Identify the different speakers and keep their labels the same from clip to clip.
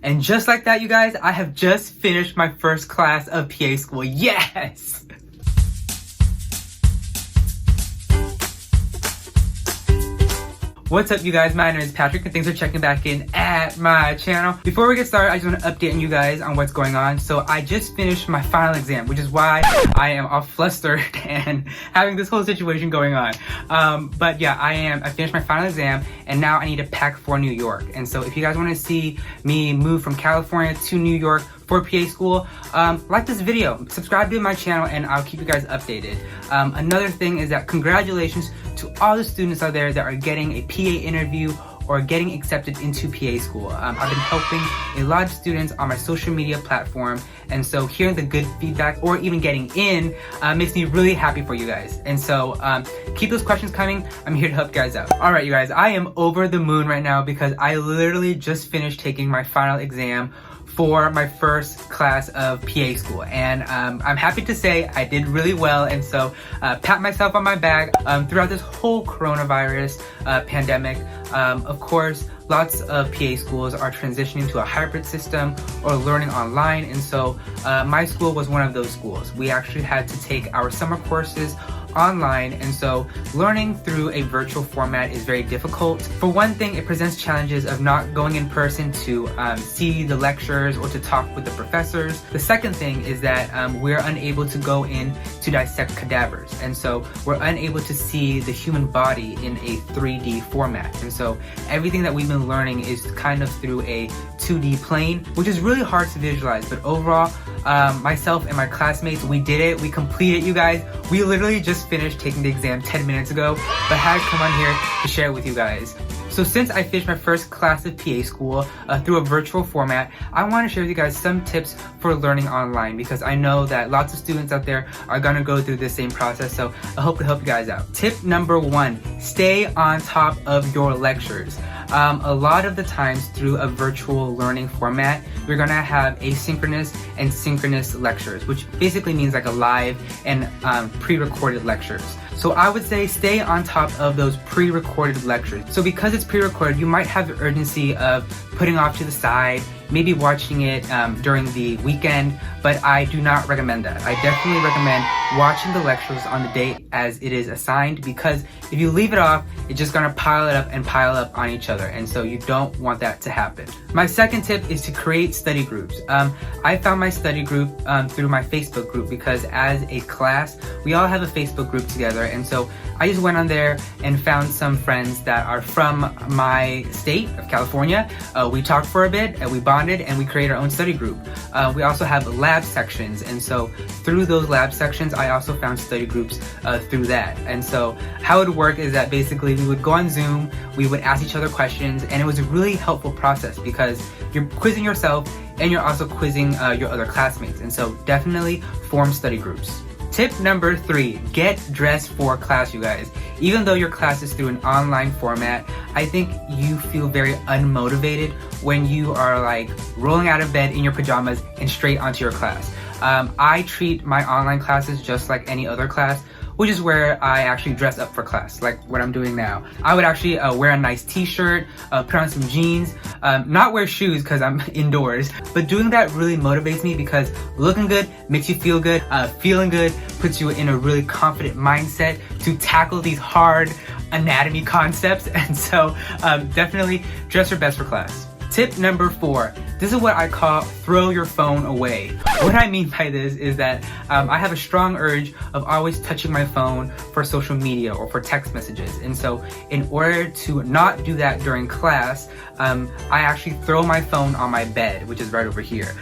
Speaker 1: And just like that, you guys, I have just finished my first class of PA school. Yes! What's up, you guys? My name is Patrick and thanks for checking back in at my channel. Before we get started, I just want to update you guys on what's going on. So I just finished my final exam, which is why I am all flustered and having this whole situation going on. But yeah, I finished my final exam and now I need to pack for New York. And so if you guys want to see me move from California to New York for PA school, like this video, subscribe to my channel, and I'll keep you guys updated. Another thing is that congratulations to all the students out there that are getting a PA interview or getting accepted into PA school. I've been helping a lot of students on my social media platform, and so hearing the good feedback or even getting in makes me really happy for you guys. And so keep those questions coming. I'm here to help you guys out. All right, you guys, I am over the moon right now because I literally just finished taking my final exam for my first class of PA school, and I'm happy to say I did really well. And so pat myself on my back. Throughout this whole coronavirus pandemic, of course, lots of PA schools are transitioning to a hybrid system or learning online, and so my school was one of those schools. We actually had to take our summer courses online, and so learning through a virtual format is very difficult. For one thing, it presents challenges of not going in person to see the lectures or to talk with the professors. The second thing is that we're unable to go in to dissect cadavers, and so we're unable to see the human body in a 3D format. And so everything that we've been learning is kind of through a 2D plane, which is really hard to visualize. But overall, myself and my classmates, we did it. We completed, you guys. We literally just finished taking the exam 10 minutes ago, but had to come on here to share it with you guys. So since I finished my first class of PA school through a virtual format, I want to share with you guys some tips for learning online, because I know that lots of students out there are going to go through the same process, so I hope to help you guys out. Tip number 1, stay on top of your lectures. A lot of the times through a virtual learning format, we're going to have asynchronous and synchronous lectures, which basically means like a live and pre-recorded lectures. So I would say stay on top of those pre-recorded lectures. So because it's pre-recorded, you might have the urgency of putting off to the side, maybe watching it during the weekend, but I do not recommend that. I definitely recommend watching the lectures on the date as it is assigned, because if you leave it off, it's just gonna pile it up and pile up on each other, and so you don't want that to happen. My second tip is to create study groups. I found my study group through my Facebook group, because as a class, we all have a Facebook group together, and so I just went on there and found some friends that are from my state of California. We talked for a bit and we bonded and we created our own study group. We also have lab sections, and so through those lab sections, I also found study groups through that. And so how it would work is that basically we would go on Zoom, we would ask each other questions, and it was a really helpful process because you're quizzing yourself and you're also quizzing your other classmates. And so definitely form study groups. Tip number 3, get dressed for class, you guys. Even though your class is through an online format, I think you feel very unmotivated when you are like rolling out of bed in your pajamas and straight onto your class. I treat my online classes just like any other class, which is where I actually dress up for class, like what I'm doing now. I would actually wear a nice t-shirt, put on some jeans, not wear shoes because I'm indoors, but doing that really motivates me because looking good makes you feel good, feeling good puts you in a really confident mindset to tackle these hard anatomy concepts, and so definitely dress your best for class. Tip number 4, this is what I call throw your phone away. What I mean by this is that I have a strong urge of always touching my phone for social media or for text messages. And so in order to not do that during class, I actually throw my phone on my bed, which is right over here.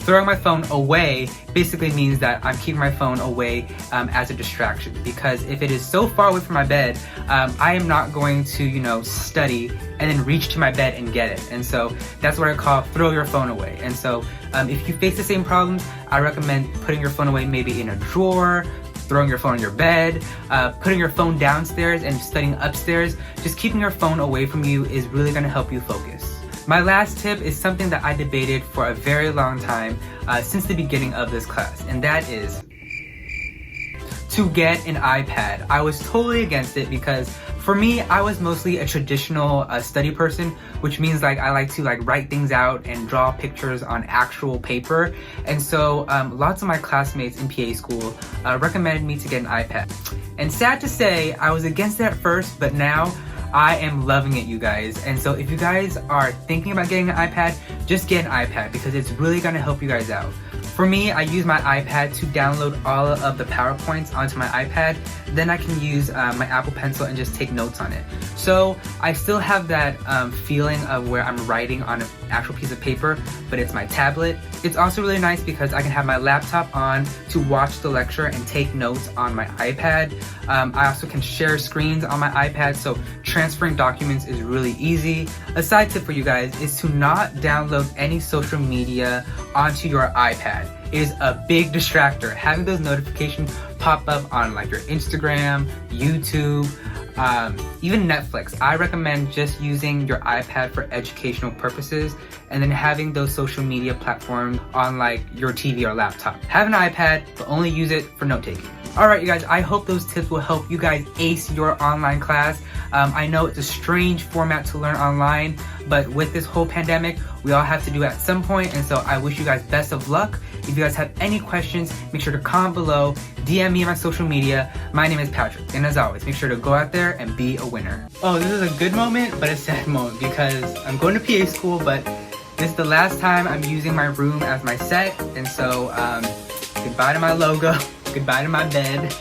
Speaker 1: Throwing my phone away basically means that I'm keeping my phone away as a distraction, because if it is so far away from my bed, I am not going to, study and then reach to my bed and get it. And so that's what I call throw your phone away. And so if you face the same problems, I recommend putting your phone away maybe in a drawer, throwing your phone on your bed, putting your phone downstairs and studying upstairs. Just keeping your phone away from you is really going to help you focus. My last tip is something that I debated for a very long time since the beginning of this class, and that is to get an iPad. I was totally against it because for me, I was mostly a traditional study person, which means like I like to like write things out and draw pictures on actual paper. And so lots of my classmates in PA school recommended me to get an iPad. And sad to say, I was against it at first, but now I am loving it, you guys. And so if you guys are thinking about getting an iPad, just get an iPad because it's really gonna help you guys out. For me, I use my iPad to download all of the PowerPoints onto my iPad. Then I can use my Apple Pencil and just take notes on it. So I still have that feeling of where I'm writing on an actual piece of paper, but it's my tablet. It's also really nice because I can have my laptop on to watch the lecture and take notes on my iPad. I also can share screens on my iPad, so transferring documents is really easy. A side tip for you guys is to not download any social media onto your iPad. It is a big distractor. Having those notifications pop up on like your Instagram, YouTube, even Netflix. I recommend just using your iPad for educational purposes and then having those social media platforms on like your TV or laptop. Have an iPad, but only use it for note-taking. Alright you guys, I hope those tips will help you guys ace your online class. I know it's a strange format to learn online, but with this whole pandemic, we all have to do it at some point, and so I wish you guys best of luck. If you guys have any questions, make sure to comment below, DM me on my social media. My name is Patrick, and as always, make sure to go out there and be a winner. Oh, this is a good moment, but a sad moment because I'm going to PA school, but this is the last time I'm using my room as my set, and so goodbye to my logo, goodbye to my bed.